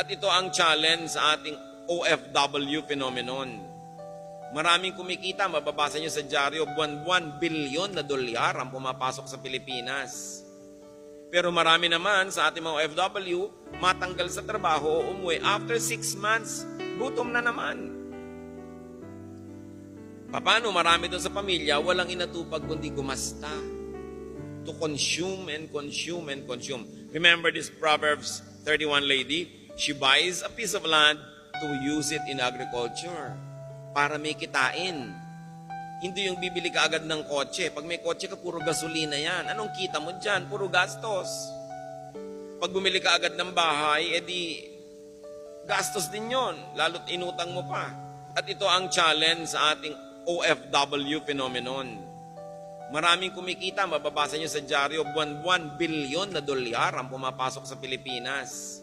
At ito ang challenge sa ating OFW phenomenon. Maraming kumikita, mababasa nyo sa dyaryo, buwan-buwan, bilyon na dolyar ang pumapasok sa Pilipinas. Pero marami naman sa ating mga OFW, matanggal sa trabaho o umuwi. After 6 months, gutom na naman. Paano marami doon sa pamilya, walang inatupag kundi gumasta. To consume and consume and consume. Remember this Proverbs 31 lady? She buys a piece of land to use it in agriculture. Para may kitain. Hindi yung bibili ka agad ng kotse. Pag may kotse ka, puro gasolina yan. Anong kita mo dyan? Puro gastos. Pag bumili ka agad ng bahay, edi gastos din yon. Lalo't inutang mo pa. At ito ang challenge sa ating OFW phenomenon. Maraming kumikita, mababasa nyo sa dyaryo, buwan-buwan, bilyon na dolyar ang pumapasok sa Pilipinas.